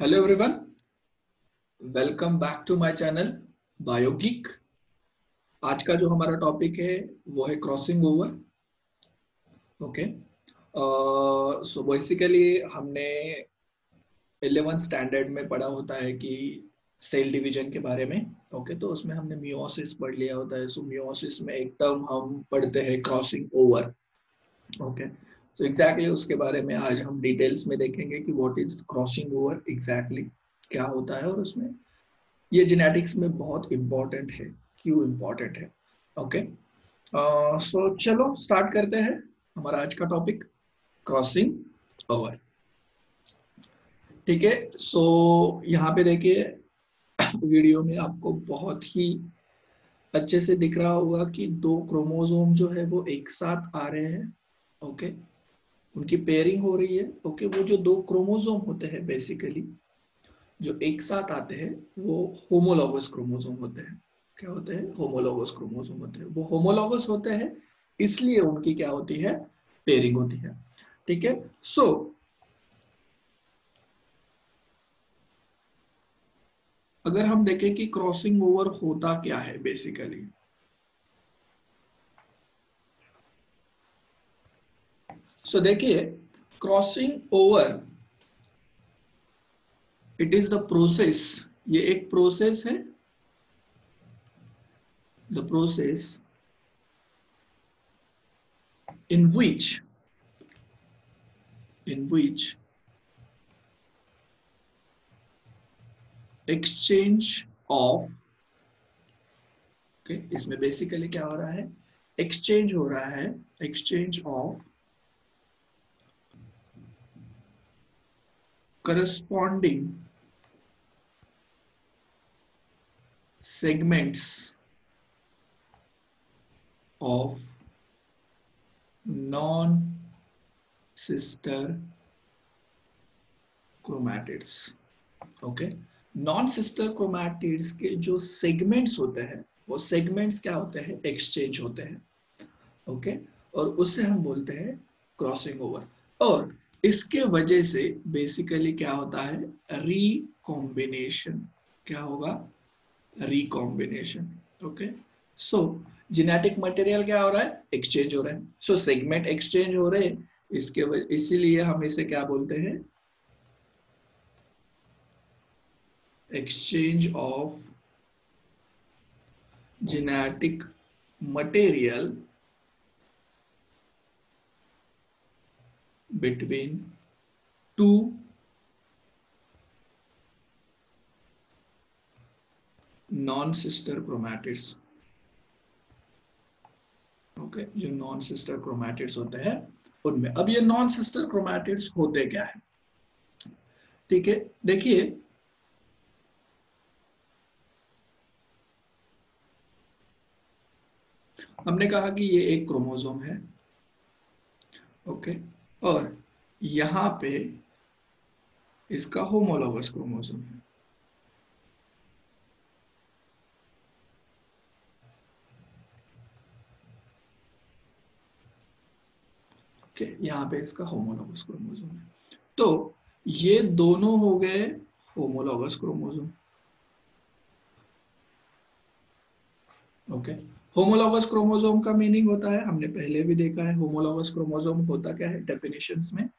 Hello everyone, welcome back to my channel बायोगिक। आज का जो हमारा टॉपिक है वो है crossing over. Okay, so basically हमने 11th स्टैंडर्ड में पढ़ा होता है कि सेल डिवीजन के बारे में। ओके, तो उसमें हमने मियोसिस पढ़ लिया होता है। सो मियोसिस में एक टर्म हम पढ़ते हैं crossing over. Okay, so exactly उसके बारे में आज हम डिटेल्स में देखेंगे कि what is crossing over exactly क्या होता है, और उसमें ये जेनेटिक्स में बहुत इंपॉर्टेंट है। क्यों इंपॉर्टेंट है? ओके, सो चलो स्टार्ट करते हैं हमारा आज का टॉपिक, क्रॉसिंग ओवर। ठीक है, सो यहाँ पे देखिए वीडियो में आपको बहुत ही अच्छे से दिख रहा होगा कि दो क्रोमोसोम जो है वो एक साथ आ रहे हैं। ओके, उनकी पेयरिंग हो रही है। ओके, वो जो दो क्रोमोसोम होते हैं बेसिकली जो एक साथ आते हैं वो होमोलॉगस क्रोमोसोम होते हैं। क्या होते हैं? होमोलॉगस क्रोमोसोम होते हैं। वो होमोलॉगस होते हैं इसलिए उनकी क्या होती है? पेयरिंग होती है। ठीक है, सो अगर हम देखें कि क्रॉसिंग ओवर होता क्या है बेसिकली, सो देखिए crossing over it is the process, ये एक प्रोसेस है, the process in which exchange of, okay, इसमें बेसिकली क्या हो रहा है? एक्सचेंज हो रहा है, exchange of corresponding segments of non sister chromatids। Okay, non sister chromatids के जो सेगमेंट्स होते हैं वो सेगमेंट्स क्या होते हैं? एक्सचेंज होते हैं। ओके, और उससे हम बोलते हैं क्रॉसिंग ओवर। और इसके वजह से बेसिकली क्या होता है? रिकॉम्बिनेशन। क्या होगा? रिकॉम्बिनेशन। ओके, सो जेनेटिक मटेरियल क्या हो रहा है? एक्सचेंज हो रहा है। सो सेगमेंट एक्सचेंज हो रहे हैं, इसीलिए हम इसे क्या बोलते हैं? Exchange of genetic material between two non-sister chromatids। Okay, जो नॉन सिस्टर क्रोमैटिड्स होते हैं उनमें, अब ये नॉन सिस्टर क्रोमैटिड्स होते क्या है? ठीक है, देखिए हमने कहा कि ये एक क्रोमोसोम है। ओके, और यहाँ पे इसका होमोलॉगस क्रोमोसोम है। ओके, यहाँ पे इसका होमोलॉगस क्रोमोसोम है। तो ये दोनों हो गए homologous chromosome. Okay, homologous chromosome का मीनिंग होता है, हमने पहले भी देखा है होमोलॉगस क्रोमोसोम होता क्या है डेफिनेशंस में,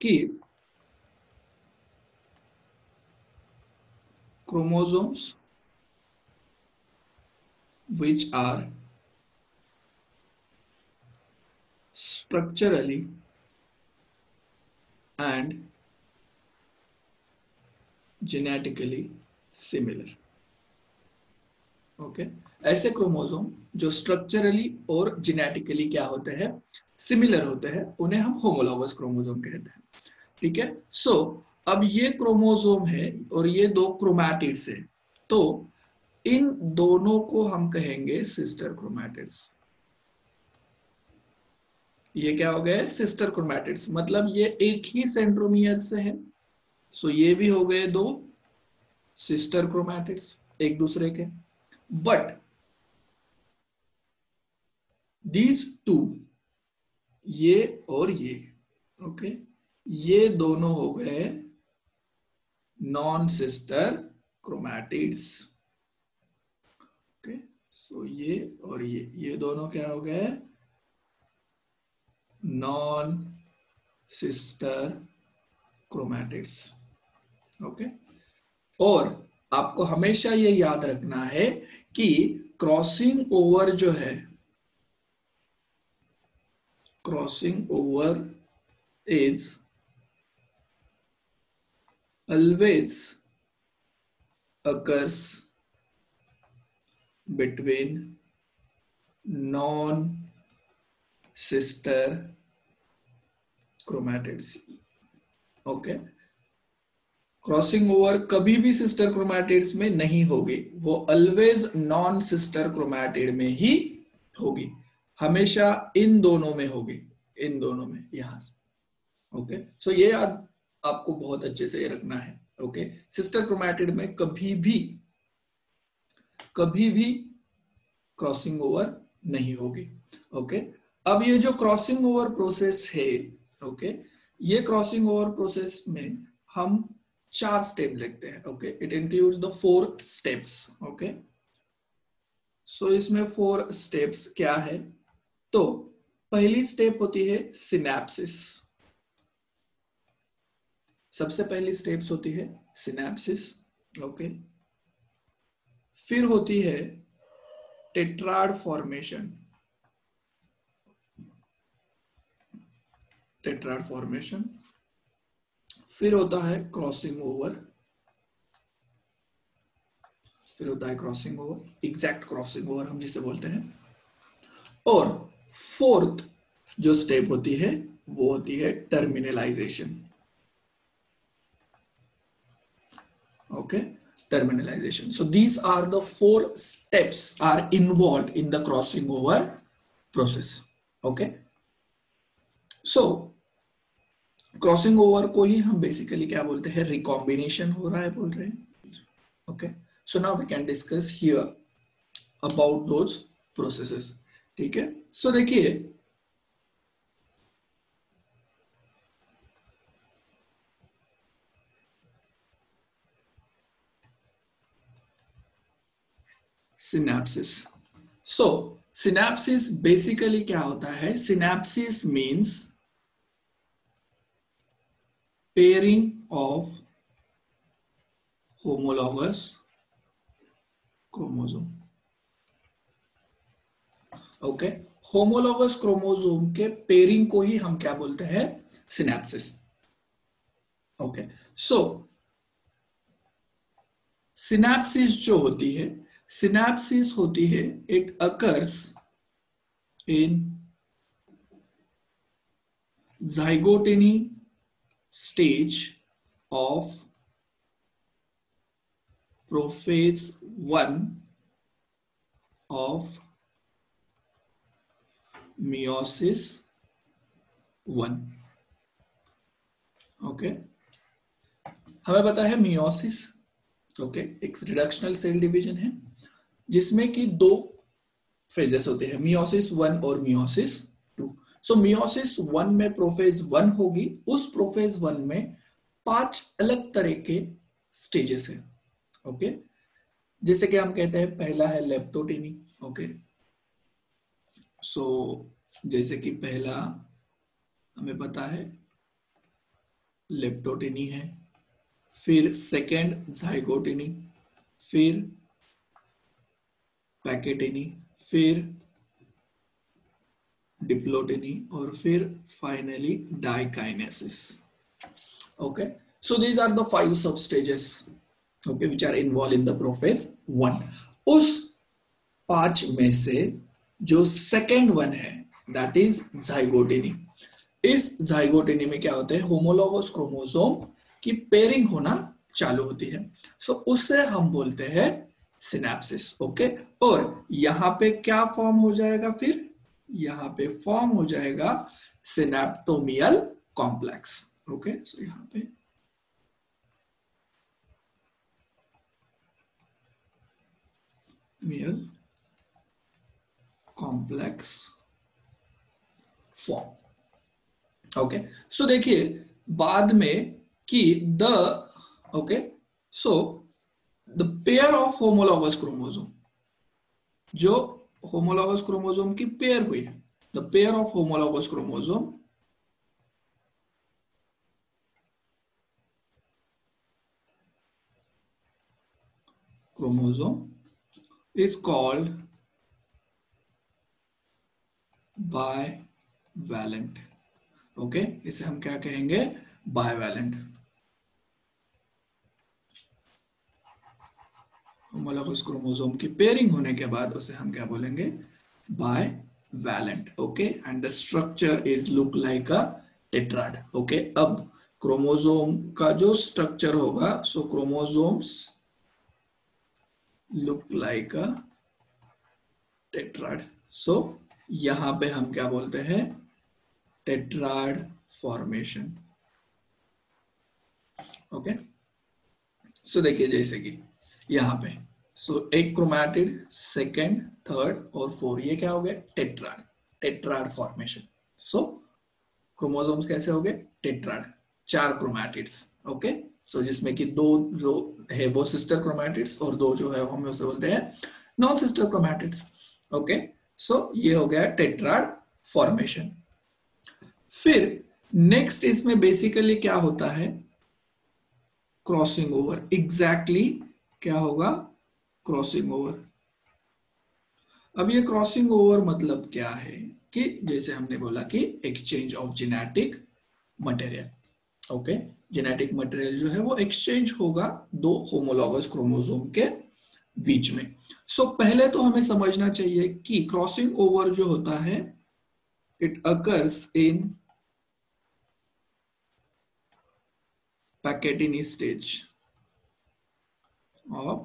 कि chromosomes which are structurally and genetically similar। Okay, ऐसे क्रोमोसोम जो स्ट्रक्चरली और जेनेटिकली क्या होते हैं? सिमिलर होते हैं, उन्हें हम होमोलॉगस क्रोमोसोम कहते हैं। ठीक है, सो अब ये क्रोमोसोम है और ये दो क्रोमैटिड्स है, तो इन दोनों को हम कहेंगे सिस्टर क्रोमैटिड्स। ये क्या हो गए? सिस्टर क्रोमैटिड्स, मतलब ये एक ही सेंट्रोमियर से है। सो ये भी हो गए दो सिस्टर क्रोमैटिड्स एक दूसरे के। बट दीज टू, ये और ये, ओके, ये दोनों हो गए नॉन सिस्टर क्रोमैटिड्स। ओके, सो ये और ये दोनों क्या हो गए, नॉन सिस्टर क्रोमैटिड्स। ओके, और आपको हमेशा ये याद रखना है कि क्रॉसिंग ओवर जो है, crossing over is always occurs between non sister chromatids। Okay, crossing over कभी भी सिस्टर क्रोमैटिड्स में नहीं होगी, वो ऑलवेज नॉन सिस्टर क्रोमैटिड में ही होगी, हमेशा इन दोनों में होगी, इन दोनों में, यहां से। ओके, सो ये याद आपको बहुत अच्छे से रखना है। ओके, सिस्टर क्रोमैटिड में कभी भी क्रॉसिंग ओवर नहीं होगी। ओके, अब ये जो क्रॉसिंग ओवर प्रोसेस है, ओके, ये क्रॉसिंग ओवर प्रोसेस में हम 4 स्टेप लिखते हैं। Okay, it includes the 4 steps. Okay, so इसमें 4 स्टेप्स क्या है, तो पहली स्टेप होती है सिनैप्सिस। सबसे पहली स्टेप्स होती है सिनैप्सिस। ओके, फिर होती है टेट्राड फॉर्मेशन, टेट्राड फॉर्मेशन, फिर होता है क्रॉसिंग ओवर, फिर होता है crossing over, exact crossing over हम जिसे बोलते हैं, और फोर्थ जो स्टेप होती है वो होती है terminalisation. Okay, terminalization. So these are the 4 steps are involved in the crossing over process. Okay, so crossing over को ही हम बेसिकली क्या बोलते हैं, रिकॉम्बिनेशन हो रहा है बोल रहे हैं। Okay, so now we can discuss here about those processes. ठीक है, सो देखिए सिनैप्सिस। सो सिनैप्सिस बेसिकली क्या होता है, synapsis means pairing of homologous chromosome। Okay, homologous chromosome के पेयरिंग को ही हम क्या बोलते हैं, सिनैप्सिस। ओके, सो सिनैप्सिस जो होती है, सिनैप्सिस होती है, it occurs in zygotomy stage of prophase 1 of meiosis 1। Okay, हमें पता है मियोसिस, ओके, एक रिडक्शनल सेल डिवीजन है जिसमें कि 2 फेजेस होते हैं, मियोसिस 1 और मियोसिस 2। सो मियोसिस 1 में प्रोफेज 1 होगी, उस प्रोफेज 1 में 5 अलग तरह के स्टेजेस है। ओके, जैसे कि हम कहते हैं पहला है लेप्टोटेनी। ओके, सो जैसे कि पहला हमें पता है लेप्टोटेनी है, फिर सेकेंड जाइगोटेनी, फिर पैकेटेनी, फिर डिप्लोटेनी, और फिर finally diakinesis. Okay, so these are the 5 sub stages, okay, which are involve in the prophase 1। उस 5 में से जो सेकेंड वन है दैट इज जाइगोटेनी। इस जाइगोटेनी में क्या होता है, होमोलॉगस क्रोमोसोम की पेयरिंग होना चालू होती है, सो उससे हम बोलते हैं सिनैप्सिस। ओके, और यहां पे क्या फॉर्म हो जाएगा, फिर यहां पे फॉर्म हो जाएगा सिनैप्टोमियल कॉम्प्लेक्स। ओके, सो यहां पे मियल कॉम्प्लेक्स फॉर्म। ओके, सो देखिए बाद में कि the okay, so the pair of homologous chromosome, जो होमोलॉगस क्रोमोसोम की पेयर हुई है, the pair of homologous chromosome is called bivalent. ओके, इसे हम क्या कहेंगे? बायवैलेंट. होमोलॉगस क्रोमोसोम की पेयरिंग होने के बाद उसे हम क्या बोलेंगे? Bivalent. Okay, and the structure is look like a tetrad. Okay, अब क्रोमोसोम का जो स्ट्रक्चर होगा, सो chromosomes look like a tetrad. So यहां पे हम क्या बोलते हैं? Tetrad formation. ओके, सो देखिए जैसे कि यहां पे, सो एक क्रोमैटिड, सेकेंड, थर्ड और फोर, ये क्या हो गए? Tetrad. Tetrad formation. So chromosomes कैसे हो गए? टेट्राड. 4 क्रोमैटिड्स. ओके, सो जिसमें कि 2 जो है वो सिस्टर क्रोमैटिड्स और 2 जो है हम उसे बोलते हैं नॉन सिस्टर क्रोमैटिड्स. ओके, सो ये हो गया टेट्राड फॉर्मेशन. फिर नेक्स्ट इसमें बेसिकली क्या होता है? Crossing over. एग्जैक्टली क्या होगा? Crossing over. अब ये क्रॉसिंग ओवर मतलब क्या है? कि जैसे हमने बोला कि exchange of genetic material. Okay, genetic material जो है वो एक्सचेंज होगा 2 होमोलॉगस क्रोमोसोम के बीच में. सो पहले तो हमें समझना चाहिए कि क्रॉसिंग ओवर जो होता है, it occurs in Paccattini stage of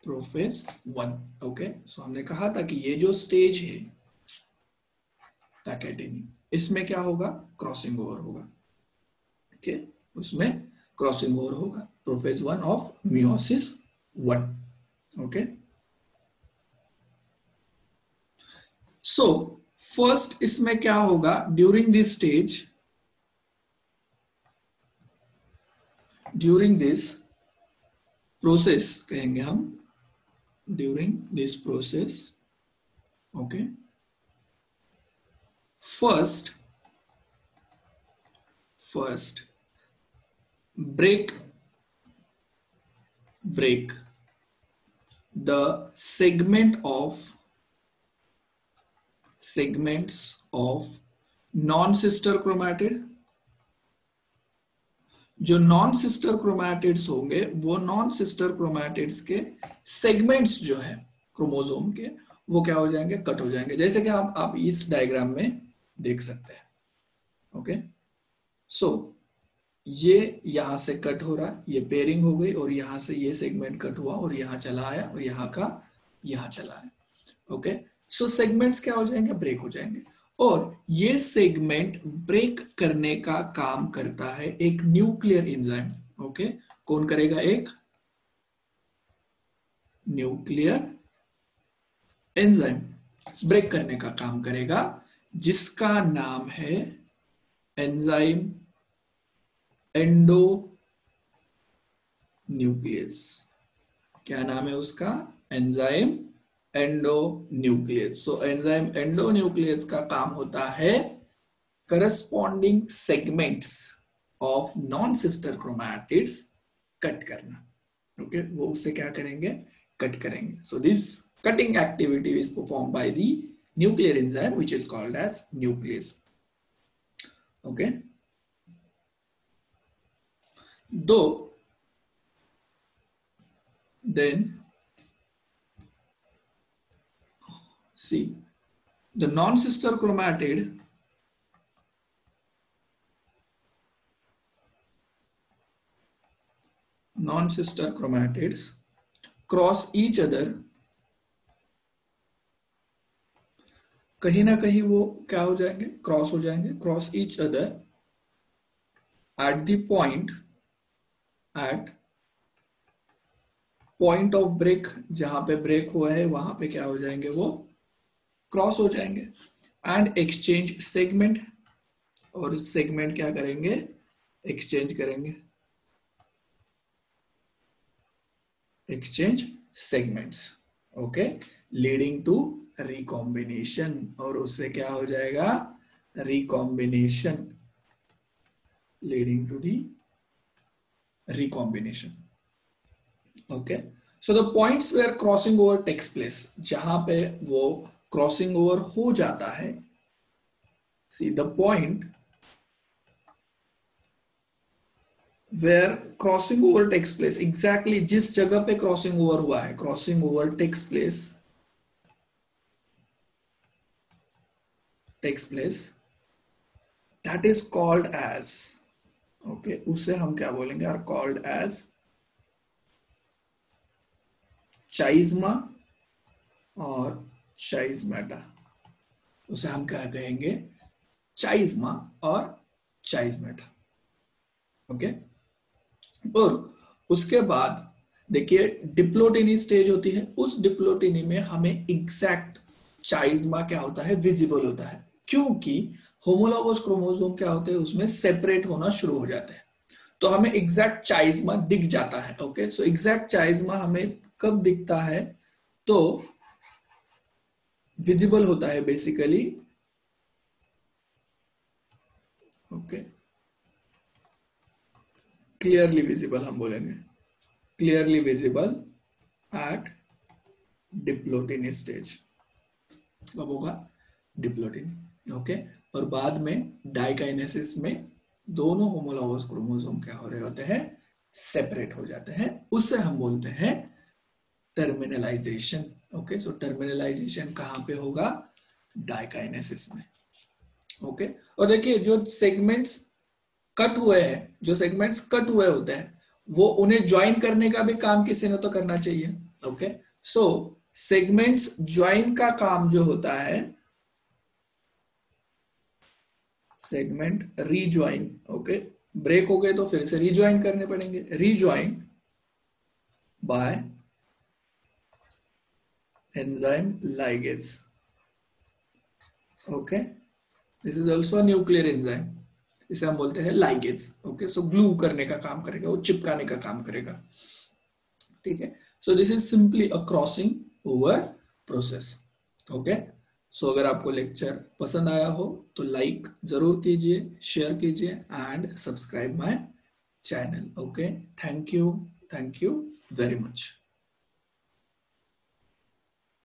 prophase 1. Okay, so हमने कहा था कि ये जो स्टेज है पैकेटिनी, इसमें क्या होगा? क्रॉसिंग ओवर होगा. ओके, उसमें क्रॉसिंग ओवर होगा prophase 1 of meiosis 1. Okay, so first इसमें क्या होगा? During this stage, during this process कहेंगे हम, during this process. Okay, first break the segments of non-sister chromatid. जो नॉन सिस्टर क्रोमैटिड्स होंगे वो नॉन सिस्टर क्रोमैटिड्स के सेगमेंट्स जो है क्रोमोसोम के, वो क्या हो जाएंगे? कट हो जाएंगे. जैसे कि आप इस डायग्राम में देख सकते हैं. ओके, सो ये यहां से कट हो रहा है, ये पेयरिंग हो गई, और यहां से ये सेगमेंट कट हुआ और यहां चला आया, और यहां का यहां चला आया. ओके, सो सेगमेंट्स क्या हो जाएंगे? ब्रेक हो जाएंगे. और ये सेगमेंट ब्रेक करने का काम करता है एक न्यूक्लियर एंजाइम. ओके, कौन करेगा? एक न्यूक्लियर एंजाइम ब्रेक करने का काम करेगा, जिसका नाम है एंजाइम एंडो न्यूक्लियस. क्या नाम है उसका? Enzyme endo nucleus. So enzyme endo nucleus का काम होता है corresponding segments of non sister chromatids cut करना. ओके, वो उसे क्या करेंगे? कट करेंगे. So this cutting activity is performed by the nuclear enzyme, which is called as nuclease. Okay, though then see the non-sister chromatids cross each other. कहीं ना कहीं वो क्या हो जाएंगे? क्रॉस हो जाएंगे. Cross each other at the point of break. जहां पे ब्रेक हुआ है वहां पे क्या हो जाएंगे? वो क्रॉस हो जाएंगे एंड एक्सचेंज सेगमेंट. और सेगमेंट क्या करेंगे? एक्सचेंज करेंगे, exchange segments, okay, leading to recombination, और उससे क्या हो जाएगा, recombination, leading to the recombination. Okay, so the points where crossing over takes place, जहां पे वो crossing over हो जाता है, see the point where crossing over takes place, exactly जिस जगह पे crossing over हुआ है, crossing over takes place, that is called as, okay, उसे हम क्या बोलेंगे, are called as चाइज्मा और चाइज्मेटा, उसे हम क्या कहेंगे, चाइज्मा और चाइज्मेटा, ओके। और उसके बाद देखिए डिप्लोटिनी स्टेज होती है, उस डिप्लोटिनी में हमें एग्जैक्ट चाइज्मा क्या होता है, विजिबल होता है, क्योंकि होमोलॉगस क्रोमोसोम क्या होते हैं, उसमें सेपरेट होना शुरू हो जाते हैं, तो हमें एग्जैक्ट चाइज्मा दिख जाता है, ओके। सो एग्जैक्ट चाइज्मा हमें कब दिखता है, तो विजिबल होता है बेसिकली, ओके, क्लियरली विजिबल हम बोलेंगे, क्लियरली विजिबल एट डिप्लोटिनी स्टेज, कब होगा, डिप्लोटिनी, ओके। और बाद में डाइकाइनेसिस में दोनों होमोलॉगस क्रोमोसोम क्या हो रहे होते हैं, सेपरेट हो जाते हैं, उससे हम बोलते हैं टर्मिनलाइजेशन, ओके। सो टर्मिनलाइजेशन कहां पे होगा, डाइकाइनेसिस में, ओके। और देखिए जो सेगमेंट्स कट हुए हैं, जो सेगमेंट्स कट हुए होते हैं, वो उन्हें ज्वाइन करने का भी काम किसी ने तो करना चाहिए, ओके। सो सेगमेंट्स ज्वाइन का काम जो होता है, सेगमेंट रीज्वाइन, ओके, ब्रेक हो गए तो फिर से रीज्वाइन करने पड़ेंगे, rejoin bye enzyme ligase, okay, this is also nuclear enzyme, इसे हम बोलते हैं लाइगेज, ओके। सो ग्लू करने का काम करेगा, वो चिपकाने का काम करेगा, ठीक है। So this is simply a crossing over process, okay. So अगर आपको लेक्चर पसंद आया हो तो लाइक जरूर कीजिए, शेयर कीजिए and subscribe my channel, okay. Thank you very much.